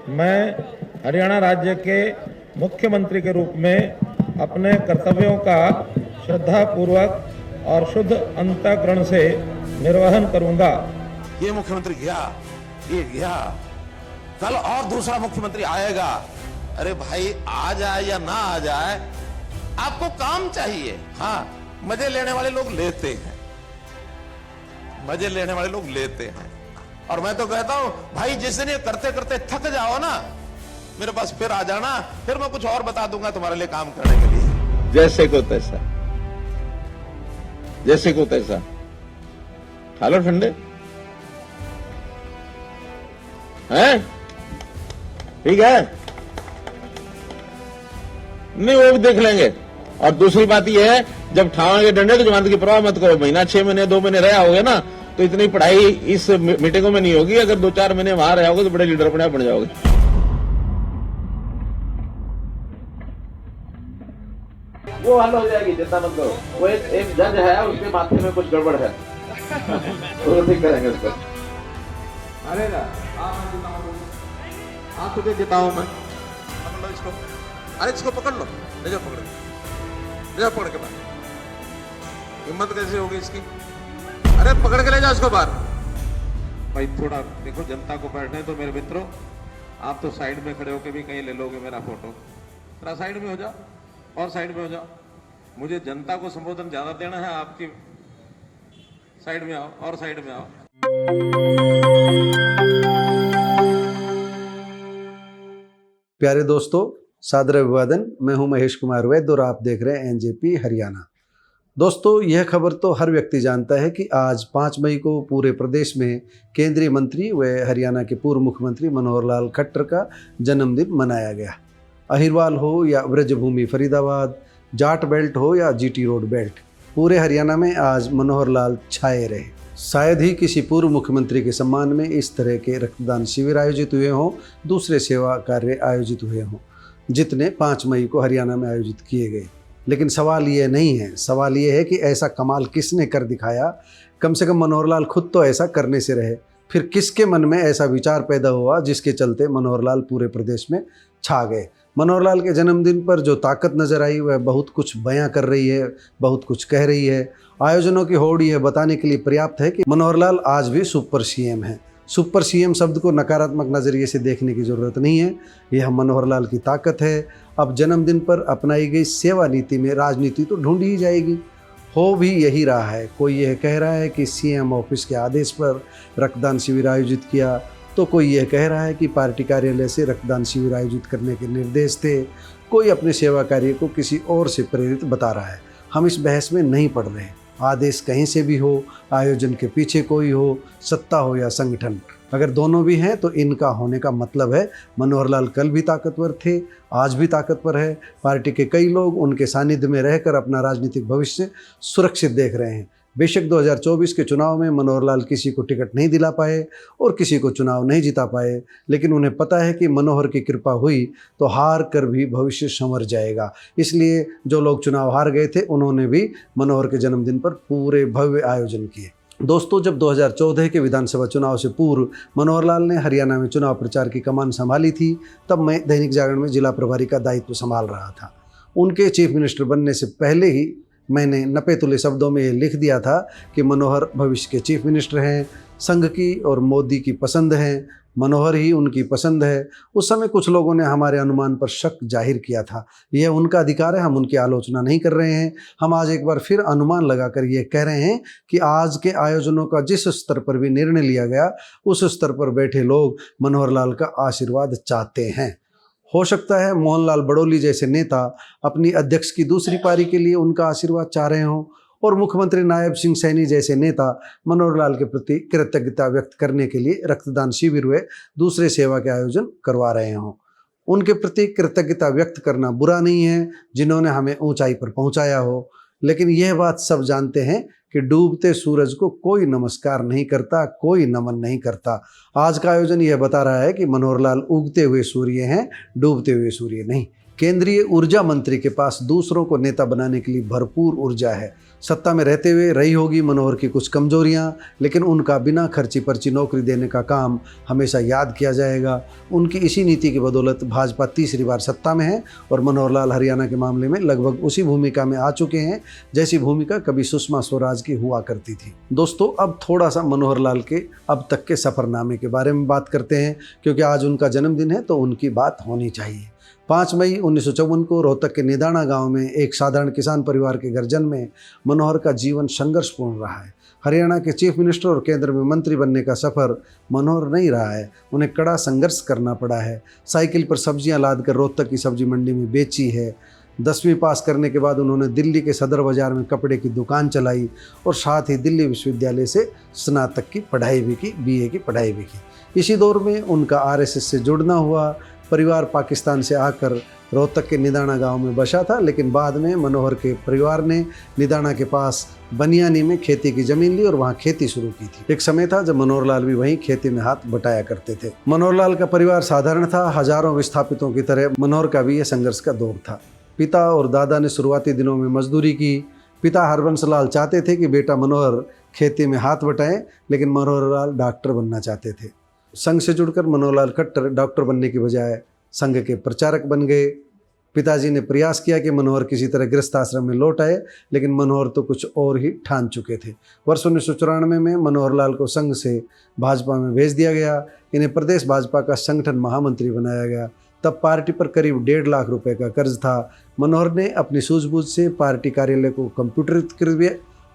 मैं हरियाणा राज्य के मुख्यमंत्री के रूप में अपने कर्तव्यों का श्रद्धापूर्वक और शुद्ध अंतःकरण से निर्वहन करूंगा। ये मुख्यमंत्री गया, ये गया, कल और दूसरा मुख्यमंत्री आएगा। अरे भाई, आ जाए या ना आ जाए, आपको काम चाहिए। हाँ, मजे लेने वाले लोग लेते हैं, मजे लेने वाले लोग लेते हैं। और मैं तो कहता हूं भाई, जिस दिन ये करते करते थक जाओ ना, मेरे पास फिर आ जाना, फिर मैं कुछ और बता दूंगा तुम्हारे लिए काम करने के लिए। जैसे को तैसा, जैसे को तैसा खा लो ठंडे हैं, ठीक है? नहीं, वो भी देख लेंगे। और दूसरी बात यह है, जब ठावांगे डंडे तो जमानत की परवाह मत करो। महीना 6 महीने 2 महीने रहे होगे ना, तो इतनी पढ़ाई इस मीटिंगों में नहीं होगी। अगर 2-4 महीने वहां रहे होगे तो बड़े लीडर अपने आप बन जाओगे। वो हल हो जाएगी, चिंता मत करो। वो एक जज है, उसके माथे में कुछ गड़बड़ है, तो ठीक करेंगे उसको। अरे ना, आप तुझे जिताऊं मैं। पकड़ लो इसको, अरे इसको पकड़ लो, ले जाओ, पकड़ ले जाओ, पकड़ के बाहर। हिम्मत कैसे होगी इसकी? अरे पकड़ के ले जाओ इसको बाहर। भाई थोड़ा देखो, जनता को बैठने तो मेरे मित्रों, आप तो साइड में खड़े होकर भी कहीं ले लोगे मेरा फोटो। थोड़ा साइड में हो जाओ, और साइड में हो जाओ। मुझे जनता को संबोधन ज्यादा देना है, आपकी साइड में आओ, और साइड में आओ। प्यारे दोस्तों, सादर अभिवादन। मैं हूं महेश कुमार वैद्य और आप देख रहे हैं एनजेपी हरियाणा। दोस्तों, यह खबर तो हर व्यक्ति जानता है कि आज 5 मई को पूरे प्रदेश में केंद्रीय मंत्री व हरियाणा के पूर्व मुख्यमंत्री मनोहर लाल खट्टर का जन्मदिन मनाया गया। अहिरवाल हो या ब्रजभूमि फरीदाबाद, जाट बेल्ट हो या जीटी रोड बेल्ट, पूरे हरियाणा में आज मनोहर लाल छाए रहे। शायद ही किसी पूर्व मुख्यमंत्री के सम्मान में इस तरह के रक्तदान शिविर आयोजित हुए हों, दूसरे सेवा कार्य आयोजित हुए हों, जितने 5 मई को हरियाणा में आयोजित किए गए। लेकिन सवाल ये नहीं है, सवाल ये है कि ऐसा कमाल किसने कर दिखाया। कम से कम मनोहर लाल खुद तो ऐसा करने से रहे, फिर किसके मन में ऐसा विचार पैदा हुआ जिसके चलते मनोहर लाल पूरे प्रदेश में छा गए। मनोहर लाल के जन्मदिन पर जो ताकत नजर आई वह बहुत कुछ बयां कर रही है, बहुत कुछ कह रही है। आयोजनों की होड़ यह बताने के लिए पर्याप्त है कि मनोहर लाल आज भी सुपर सीएम हैं। सुपर सीएम शब्द को नकारात्मक नज़रिए से देखने की ज़रूरत नहीं है, यह मनोहर लाल की ताकत है। अब जन्मदिन पर अपनाई गई सेवा नीति में राजनीति तो ढूंढी ही जाएगी। हो भी यही रहा है। कोई यह कह रहा है कि सीएम ऑफिस के आदेश पर रक्तदान शिविर आयोजित किया, तो कोई यह कह रहा है कि पार्टी कार्यालय से रक्तदान शिविर आयोजित करने के निर्देश थे, कोई अपने सेवा कार्य को किसी और से प्रेरित बता रहा है। हम इस बहस में नहीं पड़ रहे। आदेश कहीं से भी हो, आयोजन के पीछे कोई हो, सत्ता हो या संगठन, अगर दोनों भी हैं तो इनका होने का मतलब है मनोहर लाल कल भी ताकतवर थे, आज भी ताकतवर है। पार्टी के कई लोग उनके सानिध्य में रहकर अपना राजनीतिक भविष्य सुरक्षित देख रहे हैं। बेशक 2024 के चुनाव में मनोहर लाल किसी को टिकट नहीं दिला पाए और किसी को चुनाव नहीं जिता पाए, लेकिन उन्हें पता है कि मनोहर की कृपा हुई तो हार कर भी भविष्य संवर जाएगा। इसलिए जो लोग चुनाव हार गए थे उन्होंने भी मनोहर के जन्मदिन पर पूरे भव्य आयोजन किए। दोस्तों, जब 2014 के विधानसभा चुनाव से पूर्व मनोहर लाल ने हरियाणा में चुनाव प्रचार की कमान संभाली थी, तब मैं दैनिक जागरण में जिला प्रभारी का दायित्व संभाल रहा था। उनके चीफ मिनिस्टर बनने से पहले ही मैंने नपे तुले शब्दों में ये लिख दिया था कि मनोहर भविष्य के चीफ मिनिस्टर हैं, संघ की और मोदी की पसंद हैं, मनोहर ही उनकी पसंद है। उस समय कुछ लोगों ने हमारे अनुमान पर शक जाहिर किया था। यह उनका अधिकार है, हम उनकी आलोचना नहीं कर रहे हैं। हम आज एक बार फिर अनुमान लगाकर ये कह रहे हैं कि आज के आयोजनों का जिस स्तर पर भी निर्णय लिया गया, उस स्तर पर बैठे लोग मनोहर लाल का आशीर्वाद चाहते हैं। हो सकता है मोहनलाल बड़ौली जैसे नेता अपनी अध्यक्ष की दूसरी पारी के लिए उनका आशीर्वाद चाह रहे हों, और मुख्यमंत्री नायब सिंह सैनी जैसे नेता मनोहर लाल के प्रति कृतज्ञता व्यक्त करने के लिए रक्तदान शिविर व दूसरे सेवा के आयोजन करवा रहे हों। उनके प्रति कृतज्ञता व्यक्त करना बुरा नहीं है, जिन्होंने हमें ऊंचाई पर पहुंचाया हो। लेकिन यह बात सब जानते हैं कि डूबते सूरज को कोई नमस्कार नहीं करता, कोई नमन नहीं करता। आज का आयोजन यह बता रहा है कि मनोहर लाल उगते हुए सूर्य हैं, डूबते हुए सूर्य नहीं। केंद्रीय ऊर्जा मंत्री के पास दूसरों को नेता बनाने के लिए भरपूर ऊर्जा है। सत्ता में रहते हुए रही होगी मनोहर की कुछ कमजोरियां, लेकिन उनका बिना खर्ची पर्ची नौकरी देने का काम हमेशा याद किया जाएगा। उनकी इसी नीति की बदौलत भाजपा तीसरी बार सत्ता में है और मनोहर लाल हरियाणा के मामले में लगभग उसी भूमिका में आ चुके हैं जैसी भूमिका कभी सुषमा स्वराज की हुआ करती थी। दोस्तों, अब थोड़ा सा मनोहर लाल के अब तक के सफरनामे के बारे में बात करते हैं, क्योंकि आज उनका जन्मदिन है तो उनकी बात होनी चाहिए। 5 मई 1954 को रोहतक के निदाना गांव में एक साधारण किसान परिवार के घर जन्म में मनोहर का जीवन संघर्षपूर्ण रहा है। हरियाणा के चीफ मिनिस्टर और केंद्र में मंत्री बनने का सफ़र मनोहर नहीं रहा है, उन्हें कड़ा संघर्ष करना पड़ा है। साइकिल पर सब्जियां लादकर रोहतक की सब्जी मंडी में बेची है। 10वीं पास करने के बाद उन्होंने दिल्ली के सदर बाज़ार में कपड़े की दुकान चलाई और साथ ही दिल्ली विश्वविद्यालय से स्नातक की पढ़ाई भी की, BA की पढ़ाई भी की। इसी दौर में उनका RSS से जुड़ना हुआ। परिवार पाकिस्तान से आकर रोहतक के निदाना गांव में बसा था, लेकिन बाद में मनोहर के परिवार ने निदाना के पास बनियानी में खेती की ज़मीन ली और वहां खेती शुरू की थी। एक समय था जब मनोहर लाल भी वहीं खेती में हाथ बटाया करते थे। मनोहर लाल का परिवार साधारण था, हजारों विस्थापितों की तरह मनोहर का भी यह संघर्ष का दौर था। पिता और दादा ने शुरुआती दिनों में मजदूरी की। पिता हरबंस लाल चाहते थे कि बेटा मनोहर खेती में हाथ बटाएं, लेकिन मनोहर लाल डॉक्टर बनना चाहते थे। संघ से जुड़कर मनोहर लाल खट्टर डॉक्टर बनने की बजाय संघ के प्रचारक बन गए। पिताजी ने प्रयास किया कि मनोहर किसी तरह गृहस्थ आश्रम में लौट आए, लेकिन मनोहर तो कुछ और ही ठान चुके थे। वर्ष 1994 में मनोहर लाल को संघ से भाजपा में भेज दिया गया। इन्हें प्रदेश भाजपा का संगठन महामंत्री बनाया गया। तब पार्टी पर करीब 1.5 लाख रुपए का कर्ज था। मनोहर ने अपनी सूझबूझ से पार्टी कार्यालय को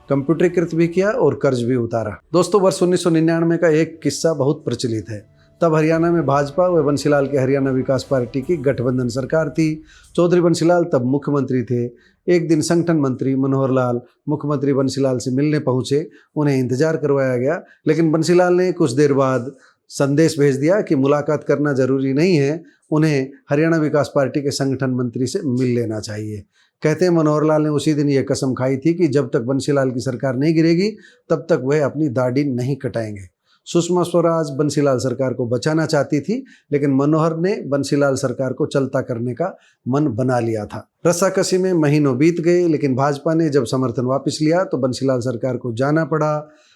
कंप्यूटरीकृत भी किया और कर्ज भी उतारा। दोस्तों, वर्ष 1999 का एक किस्सा बहुत प्रचलित है। तब हरियाणा में भाजपा व बंसीलाल के हरियाणा विकास पार्टी की गठबंधन सरकार थी। चौधरी बंसीलाल तब मुख्यमंत्री थे। एक दिन संगठन मंत्री मनोहर लाल मुख्यमंत्री बंसीलाल से मिलने पहुंचे। उन्हें इंतजार करवाया गया, लेकिन बंसीलाल ने कुछ देर बाद संदेश भेज दिया कि मुलाकात करना जरूरी नहीं है, उन्हें हरियाणा विकास पार्टी के संगठन मंत्री से मिल लेना चाहिए। कहते हैं मनोहर लाल ने उसी दिन यह कसम खाई थी कि जब तक बंसीलाल की सरकार नहीं गिरेगी तब तक वह अपनी दाढ़ी नहीं कटाएंगे। सुषमा स्वराज बंसीलाल सरकार को बचाना चाहती थी, लेकिन मनोहर ने बंसीलाल सरकार को चलता करने का मन बना लिया था। रस्साकसी में महीनों बीत गए, लेकिन भाजपा ने जब समर्थन वापस लिया तो बंसीलाल सरकार को जाना पड़ा।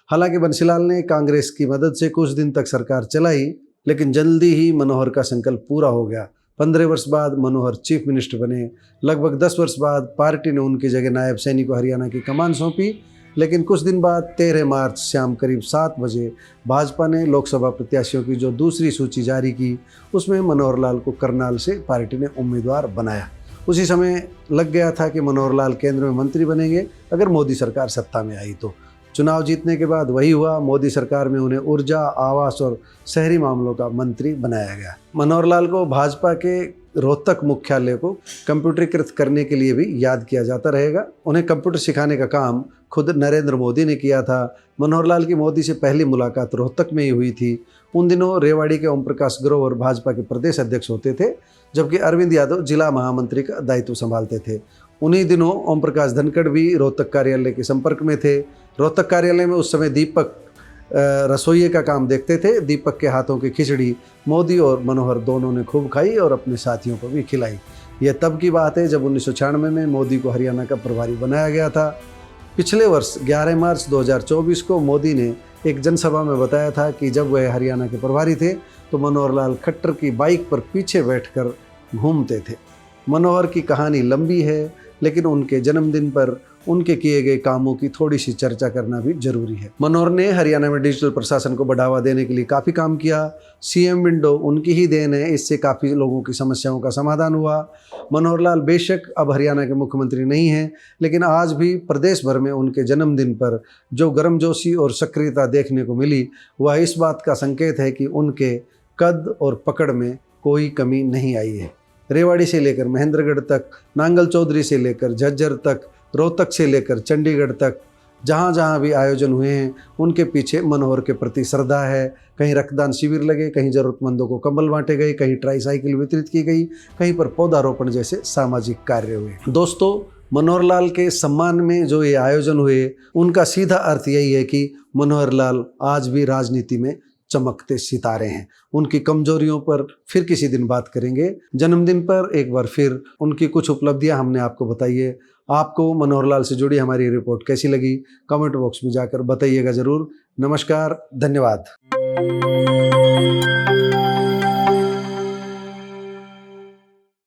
हालांकि बंसीलाल ने कांग्रेस की मदद से कुछ दिन तक सरकार चलाई, लेकिन जल्दी ही मनोहर का संकल्प पूरा हो गया। 15 वर्ष बाद मनोहर चीफ मिनिस्टर बने। लगभग 10 वर्ष बाद पार्टी ने उनकी जगह नायब सैनी को हरियाणा की कमान सौंपी, लेकिन कुछ दिन बाद 13 मार्च शाम करीब 7 बजे भाजपा ने लोकसभा प्रत्याशियों की जो दूसरी सूची जारी की, उसमें मनोहर लाल को करनाल से पार्टी ने उम्मीदवार बनाया। उसी समय लग गया था कि मनोहर लाल केंद्र में मंत्री बनेंगे अगर मोदी सरकार सत्ता में आई तो। चुनाव जीतने के बाद वही हुआ। मोदी सरकार में उन्हें ऊर्जा, आवास और शहरी मामलों का मंत्री बनाया गया। मनोहर लाल को भाजपा के रोहतक मुख्यालय को कंप्यूटरीकृत करने के लिए भी याद किया जाता रहेगा। उन्हें कंप्यूटर सिखाने का काम खुद नरेंद्र मोदी ने किया था। मनोहर लाल की मोदी से पहली मुलाकात रोहतक में ही हुई थी। उन दिनों रेवाड़ी के ओम प्रकाश ग्रोवर भाजपा के प्रदेश अध्यक्ष होते थे, जबकि अरविंद यादव जिला महामंत्री का दायित्व संभालते थे। उन्हीं दिनों ओम प्रकाश धनखड़ भी रोहतक कार्यालय के संपर्क में थे। रोहतक कार्यालय में उस समय दीपक रसोइये का काम देखते थे। दीपक के हाथों की खिचड़ी मोदी और मनोहर दोनों ने खूब खाई और अपने साथियों को भी खिलाई। यह तब की बात है जब 1996 में मोदी को हरियाणा का प्रभारी बनाया गया था। पिछले वर्ष 11 मार्च 2024 को मोदी ने एक जनसभा में बताया था कि जब वह हरियाणा के प्रभारी थे तो मनोहर लाल खट्टर की बाइक पर पीछे बैठकर घूमते थे। मनोहर की कहानी लंबी है, लेकिन उनके जन्मदिन पर उनके किए गए कामों की थोड़ी सी चर्चा करना भी जरूरी है। मनोहर ने हरियाणा में डिजिटल प्रशासन को बढ़ावा देने के लिए काफ़ी काम किया। CM विंडो उनकी ही देन है, इससे काफ़ी लोगों की समस्याओं का समाधान हुआ। मनोहर लाल बेशक अब हरियाणा के मुख्यमंत्री नहीं हैं, लेकिन आज भी प्रदेश भर में उनके जन्मदिन पर जो गर्मजोशी और सक्रियता देखने को मिली, वह इस बात का संकेत है कि उनके कद और पकड़ में कोई कमी नहीं आई है। रेवाड़ी से लेकर महेंद्रगढ़ तक, नांगल चौधरी से लेकर झज्जर तक, रोहतक से लेकर चंडीगढ़ तक, जहाँ जहाँ भी आयोजन हुए हैं उनके पीछे मनोहर के प्रति श्रद्धा है। कहीं रक्तदान शिविर लगे, कहीं ज़रूरतमंदों को कंबल बांटे गए, कहीं ट्राईसाइकिल वितरित की गई, कहीं पर पौधारोपण जैसे सामाजिक कार्य हुए। दोस्तों, मनोहर लाल के सम्मान में जो ये आयोजन हुए, उनका सीधा अर्थ यही है कि मनोहर लाल आज भी राजनीति में चमकते सितारे हैं। उनकी कमजोरियों पर फिर किसी दिन बात करेंगे। जन्मदिन पर एक बार फिर उनकी कुछ उपलब्धियां हमने आपको बताई है। आपको मनोहर लाल से जुड़ी हमारी रिपोर्ट कैसी लगी, कमेंट बॉक्स में जाकर बताइएगा जरूर। नमस्कार, धन्यवाद।